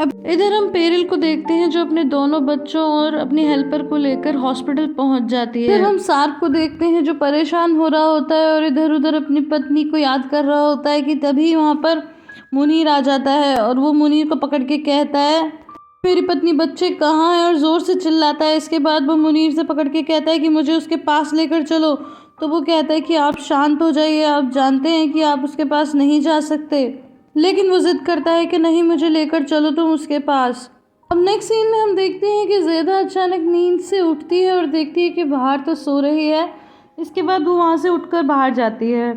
अब इधर हम पेरिल को देखते हैं जो अपने दोनों बच्चों और अपनी हेल्पर को लेकर हॉस्पिटल पहुंच जाती है। फिर हम सार्क को देखते हैं जो परेशान हो रहा होता है और इधर उधर अपनी पत्नी को याद कर रहा होता है कि तभी वहां पर मुनीर आ जाता है और वो मुनीर को पकड़ के कहता है मेरी पत्नी बच्चे कहाँ हैं, और जोर से चिल्लाता है। इसके बाद वो मुनीर से पकड़ के कहता है कि मुझे उसके पास लेकर चलो। तो वो कहता है कि आप शांत हो जाइए, आप जानते हैं कि आप उसके पास नहीं जा सकते, लेकिन वो जिद करता है कि नहीं मुझे लेकर चलो तुम उसके पास। अब नेक्स्ट सीन में हम देखते हैं कि ज़ेदा अचानक नींद से उठती है और देखती है कि बाहर तो सो रही है। इसके बाद वो वहाँ से उठकर बाहर जाती है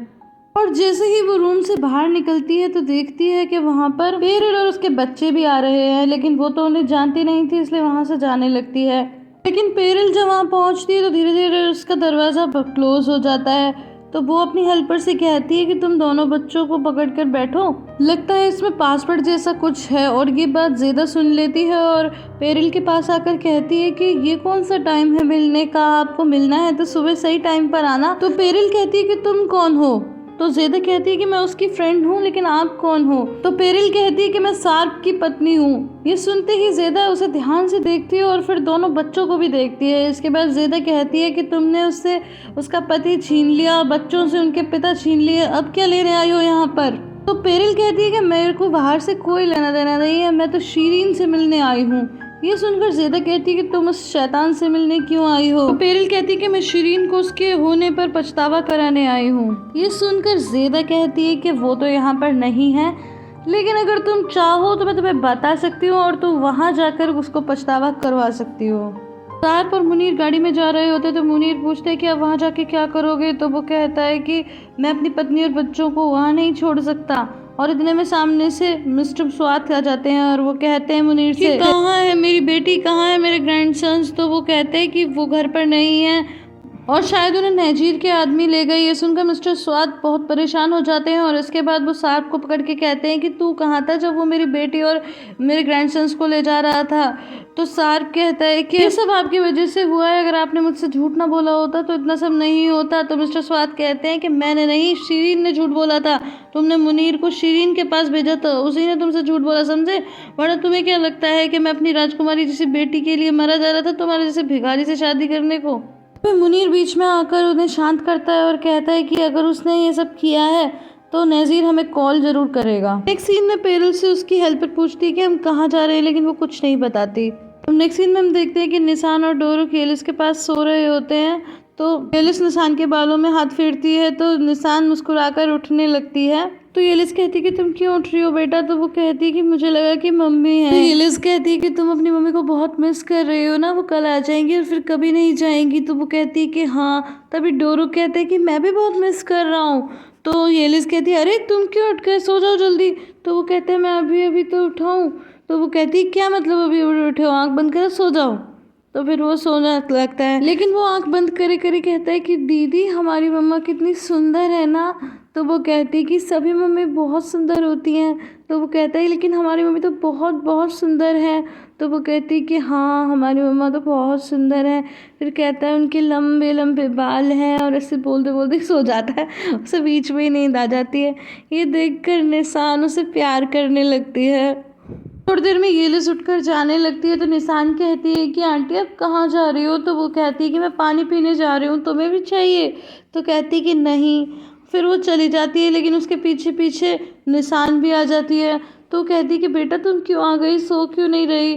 और जैसे ही वो रूम से बाहर निकलती है तो देखती है कि वहाँ पर पेरिल और उसके बच्चे भी आ रहे हैं, लेकिन वो तो उन्हें जानती नहीं थी इसलिए वहाँ से जाने लगती है। लेकिन पेरिल जब वहाँ पहुँचती है तो धीरे धीरे उसका दरवाज़ा क्लोज हो जाता है। तो वो अपनी हेल्पर से कहती है कि तुम दोनों बच्चों को पकड़ कर बैठो, लगता है इसमें पासवर्ड जैसा कुछ है। और ये बात ज़ेदा सुन लेती है और पेरिल के पास आकर कहती है कि ये कौन सा टाइम है मिलने का, आपको मिलना है तो सुबह सही टाइम पर आना। तो पेरिल कहती है कि तुम कौन हो। तो ज़ेदा कहती है कि मैं उसकी फ्रेंड हूँ, लेकिन आप कौन हो। तो पेरिल कहती है कि मैं सार्क की पत्नी हूँ। ये सुनते ही ज़ेदा उसे ध्यान से देखती है और फिर दोनों बच्चों को भी देखती है। इसके बाद ज़ेदा कहती है कि तुमने उससे उसका पति छीन लिया, बच्चों से उनके पिता छीन लिए, अब क्या लेने आई हो यहाँ पर। तो पेरिल कहती है कि मेरे को बाहर से कोई लेना देना नहीं है, मैं तो शीरीन से मिलने आई हूँ। ये सुनकर ज़ेदा कहती है कि तुम उस शैतान से मिलने क्यों आई हो। तो पेरिल कहती है कि मैं शीरीन को उसके होने पर पछतावा कराने आई हूँ। ये सुनकर ज़ेदा कहती है कि वो तो यहाँ पर नहीं है, लेकिन अगर तुम चाहो तो मैं तुम्हें बता सकती हूँ और तुम वहाँ जाकर उसको पछतावा करवा सकती हो। सार्क और मुनीर गाड़ी में जा रहे होते तो मुनीर पूछते हैं कि आप वहाँ जाके क्या करोगे। तो वो कहता है कि मैं अपनी पत्नी और बच्चों को वहाँ नहीं छोड़ सकता। और इतने में सामने से मिस्टर स्वात आ जाते हैं और वो कहते हैं मुनीर से कहाँ है मेरी बेटी, कहाँ है मेरे ग्रैंडसन्स। तो वो कहते हैं कि वो घर पर नहीं है और शायद उन्हें नजीर के आदमी ले गए। ये सुनकर मिस्टर स्वाद बहुत परेशान हो जाते हैं और इसके बाद वो सार्क को पकड़ के कहते हैं कि तू कहाँ था जब वो मेरी बेटी और मेरे ग्रैंडसन्स को ले जा रहा था। तो सार्क कहता है कि ये सब आपकी वजह से हुआ है, अगर आपने मुझसे झूठ ना बोला होता तो इतना सब नहीं होता। तो मिस्टर स्वाद कहते हैं कि मैंने नहीं, शीरीन ने झूठ बोला था, तुमने मुनीर को शीरीन के पास भेजा था, उसी ने तुमसे झूठ बोला, समझे। वरना तुम्हें क्या लगता है कि मैं अपनी राजकुमारी जैसी बेटी के लिए मरा जा रहा था तुम्हारे जैसे भिखारी से शादी करने को। फिर मुनीर बीच में आकर उन्हें शांत करता है और कहता है कि अगर उसने ये सब किया है तो नज़ीर हमें कॉल जरूर करेगा। नेक्स्ट सीन में पेरिल से उसकी हेल्पर पूछती है कि हम कहाँ जा रहे हैं, लेकिन वो कुछ नहीं बताती। नेक्स्ट सीन में हम देखते हैं कि निसान और डोरो येलिस के पास सो रहे होते हैं। तो येलिस निसान के बालों में हाथ फेरती है तो निसान मुस्कुराकर उठने लगती है। तो येलिस कहती है कि तुम क्यों उठ रही हो बेटा। तो वो कहती है कि मुझे लगा कि मम्मी है। तो येलिस कहती है कि तुम अपनी मम्मी को बहुत मिस कर रही हो ना, वो कल आ जाएंगी और फिर कभी नहीं जाएंगी। तो वो कहती है कि हाँ। तभी डोरो कहते हैं कि मैं भी बहुत मिस कर रहा हूँ। तो येलिस कहती है अरे तुम क्यों उठ गए, सो जाओ जल्दी। तो वो कहते हैं मैं अभी अभी तो उठाऊँ। तो वो कहती है क्या मतलब अभी उठे हो, आँख बंद कर सो जाओ। तो फिर वो सोना लगता है, लेकिन वो आंख बंद करे करे कहता है कि दीदी हमारी मम्मा कितनी सुंदर है ना। तो वो कहती है कि सभी मम्मी बहुत सुंदर होती हैं। तो वो कहता है लेकिन हमारी मम्मी तो बहुत बहुत सुंदर है। तो वो कहती है कि हाँ हमारी मम्मा तो बहुत सुंदर है। फिर कहता है उनके लंबे लंबे बाल हैं, और ऐसे बोलते बोलते सो जाता है। उसे बीच में ही नींद आ जाती है। ये देखकर निसान उसे प्यार करने लगती है। थोड़ी देर में येलिस उठकर जाने लगती है तो निसान कहती है कि आंटी आप कहाँ जा रही हो। तो वो कहती है कि मैं पानी पीने जा रही हूँ, तुम्हें भी चाहिए। तो कहती है कि नहीं। फिर वो चली जाती है, लेकिन उसके पीछे पीछे निसान भी आ जाती है। तो कहती है कि बेटा तुम क्यों आ गई, सो क्यों नहीं रही।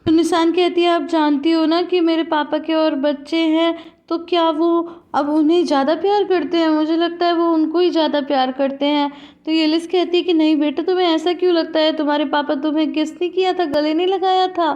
तो निसान कहती है आप जानती हो ना कि मेरे पापा के और बच्चे हैं, तो क्या वो अब उन्हें ज़्यादा प्यार करते हैं, मुझे लगता है वो उनको ही ज़्यादा प्यार करते हैं। तो येलिस कहती है कि नहीं बेटा तुम्हें ऐसा क्यों लगता है, तुम्हारे पापा तुम्हें किस ने किया था, गले नहीं लगाया था।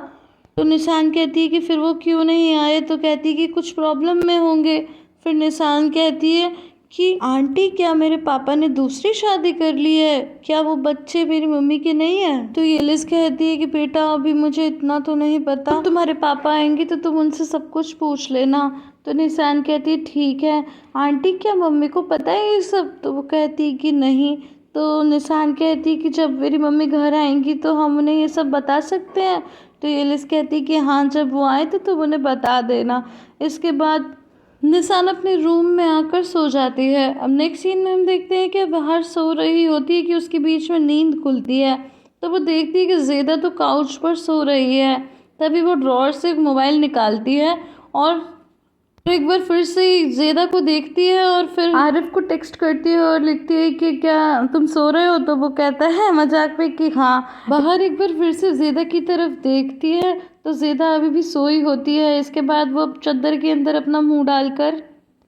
तो निशान कहती है कि फिर वो क्यों नहीं आए। तो कहती है कि कुछ प्रॉब्लम में होंगे। फिर निशान कहती है कि आंटी क्या मेरे पापा ने दूसरी शादी कर ली है, क्या वो बच्चे मेरी मम्मी के नहीं है। तो येलिस कहती है कि बेटा अभी मुझे इतना तो नहीं पता, तुम्हारे पापा आएंगे तो तुम उनसे सब कुछ पूछ लेना। तो निशान कहती है ठीक है। आंटी क्या मम्मी को पता है ये सब। तो वो कहती है कि नहीं। तो निशान कहती है कि जब मेरी मम्मी घर आएंगी तो हम उन्हें ये सब बता सकते हैं। तो येलिस कहती है कि हाँ जब वो आए तो तुम उन्हें बता देना। इसके बाद निशान अपने रूम में आकर सो जाती है। अब नेक्स्ट सीन में हम देखते हैं कि बाहर सो रही होती है कि उसके बीच में नींद खुलती है। तो वो देखती है कि ज़ेदा तो काउच पर सो रही है। तभी वो ड्रॉअर से एक मोबाइल निकालती है और एक बार फिर से ज़ेदा को देखती है और फिर आरिफ को टेक्स्ट करती है और लिखती है कि क्या तुम सो रहे हो। तो वो कहता है मजाक में कि हाँ। बाहर एक बार फिर से ज़ेदा की तरफ देखती है तो ज़ेदा अभी भी सोई होती है। इसके बाद वो चादर के अंदर अपना मुंह डालकर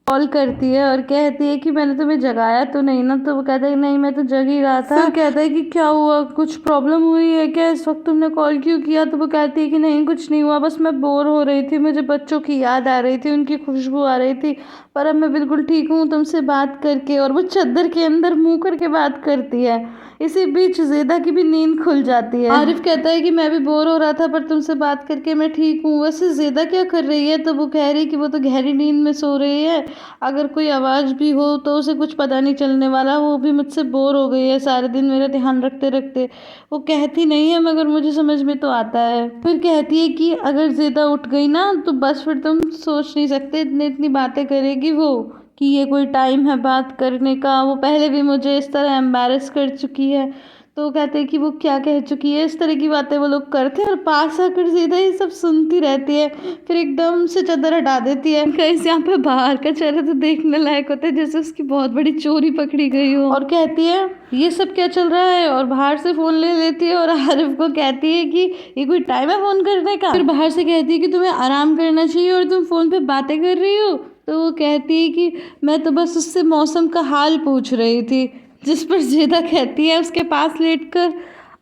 कॉल करती है और कहती है कि मैंने तुम्हें जगाया तो नहीं ना। तो वो कहता है नहीं, मैं तो जग ही रहा था। फिर कहता है कि क्या हुआ, कुछ प्रॉब्लम हुई है क्या, इस वक्त तुमने कॉल क्यों किया। तो वो कहती है कि नहीं कुछ नहीं हुआ, बस मैं बोर हो रही थी, मुझे बच्चों की याद आ रही थी, उनकी खुशबू आ रही थी, पर अब मैं बिल्कुल ठीक हूँ तुमसे बात करके। और वो चादर के अंदर मुँह करके बात करती है। इसी बीच ज़ेदा की भी नींद खुल जाती है। आरिफ कहता है कि मैं भी बोर हो रहा था पर तुमसे बात करके मैं ठीक हूँ। वैसे ज़ेदा क्या कर रही है। तो वो कह रही कि वो तो गहरी नींद में सो रही है, अगर कोई आवाज़ भी हो तो उसे कुछ पता नहीं चलने वाला, वो भी मुझसे बोर हो गई है सारे दिन मेरा ध्यान रखते रखते। वो कहती नहीं है मगर मुझे समझ में तो आता है। फिर कहती है कि अगर ज़ेदा उठ गई ना तो बस फिर तुम सोच नहीं सकते इतनी इतनी बातें करेगी वो, कि ये कोई टाइम है बात करने का। वो पहले भी मुझे इस तरह एम्बैरस कर चुकी है। तो कहते हैं कि वो क्या कह चुकी है, इस तरह की बातें वो लोग करते हैं और पास आकर सीधा ये सब सुनती रहती है। फिर एकदम से चादर हटा देती है। गाइस यहाँ पे बाहर का चेहरा तो देखने लायक होता है जैसे उसकी बहुत बड़ी चोरी पकड़ी गई हो। और कहती है ये सब क्या चल रहा है, और बाहर से फ़ोन ले लेती है और आरिफ को कहती है कि ये कोई टाइम है फ़ोन करने का। फिर बाहर से कहती है कि तुम्हें आराम करना चाहिए और तुम फ़ोन पे बातें कर रही हो। तो वो कहती है कि मैं तो बस उससे मौसम का हाल पूछ रही थी। जिस पर ज़ेदा कहती है उसके पास लेटकर,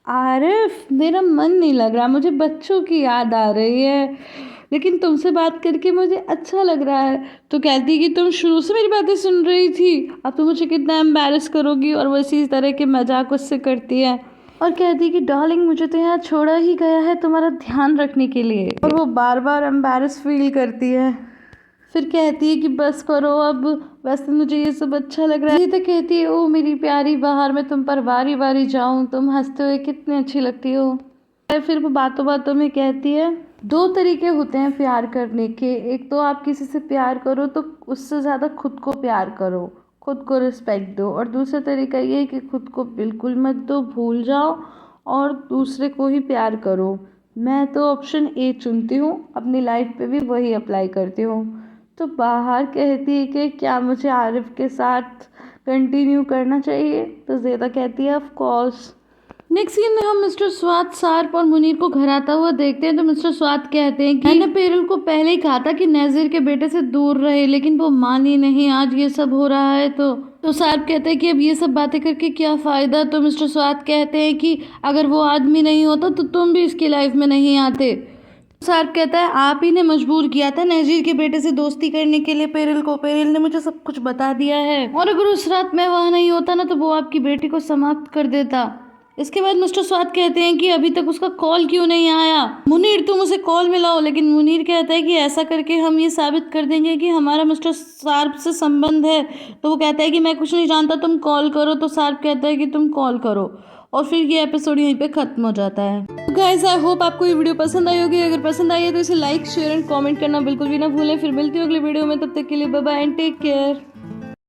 आरिफ मेरा मन नहीं लग रहा, मुझे बच्चों की याद आ रही है, लेकिन तुमसे बात करके मुझे अच्छा लग रहा है। तो कहती है कि तुम शुरू से मेरी बातें सुन रही थी, अब तुम मुझे कितना एम्बैरस करोगी। और वो इसी तरह के मजाक उससे करती है और कहती है कि डार्लिंग मुझे तो यहाँ छोड़ा ही गया है तुम्हारा ध्यान रखने के लिए। और वो बार बार एम्बैरस फील करती है। फिर कहती है कि बस करो अब, वैसे मुझे ये सब अच्छा लग रहा है। तो कहती है ओ मेरी प्यारी बाहर मैं तुम पर बारी बारी जाऊं, तुम हंसते हुए कितनी अच्छी लगती हो। फिर वो बातों बातों में कहती है दो तरीके होते हैं प्यार करने के, एक तो आप किसी से प्यार करो तो उससे ज़्यादा खुद को प्यार करो, खुद को रिस्पेक्ट दो, और दूसरा तरीका ये है कि खुद को बिल्कुल मत दो, भूल जाओ और दूसरे को ही प्यार करो। मैं तो ऑप्शन ए चुनती हूँ, अपनी लाइफ पे भी वही अप्लाई करती हूँ। तो बाहर कहती है कि क्या मुझे आरिफ के साथ कंटिन्यू करना चाहिए। तो ज़ेदा कहती है ऑफ कोर्स। नेक्स्ट सीन में हम मिस्टर स्वात, सार्प और मुनीर को घर आता हुआ देखते हैं। तो मिस्टर स्वात कहते हैं कि मैंने पेरुल को पहले ही कहा था कि नज़ीर के बेटे से दूर रहे, लेकिन वो मानी नहीं, आज ये सब हो रहा है। तो सार्प कहते हैं कि अब ये सब बातें करके क्या फ़ायदा। तो मिस्टर स्वात कहते हैं कि अगर वो आदमी नहीं होता तो तुम भी इसकी लाइफ में नहीं आते। सार्प कहता है आप ही ने मजबूर किया था नज़ीर के बेटे से दोस्ती करने के लिए पेरिल को, पेरिल ने मुझे सब कुछ बता दिया है, और अगर उस रात मैं वहाँ नहीं होता ना तो वो आपकी बेटी को समाप्त कर देता। इसके बाद मिस्टर स्वात कहते हैं कि अभी तक उसका कॉल क्यों नहीं आया, मुनीर तुम उसे कॉल मिलाओ। लेकिन मुनीर कहता है कि ऐसा करके हम ये साबित कर देंगे कि हमारा मिस्टर सार्प से संबंध है। तो वो कहता है कि मैं कुछ नहीं जानता, तुम कॉल करो। तो सार्प कहता है कि तुम कॉल करो, और फिर ये एपिसोड यहीं पे खत्म हो जाता है। तो गाइस आई होप आपको ये वीडियो पसंद आई होगी। अगर पसंद आई है तो इसे लाइक शेयर एंड कमेंट करना बिल्कुल भी ना भूलें। फिर मिलती हूँ अगले वीडियो में, तब तक के लिए bye bye and take care.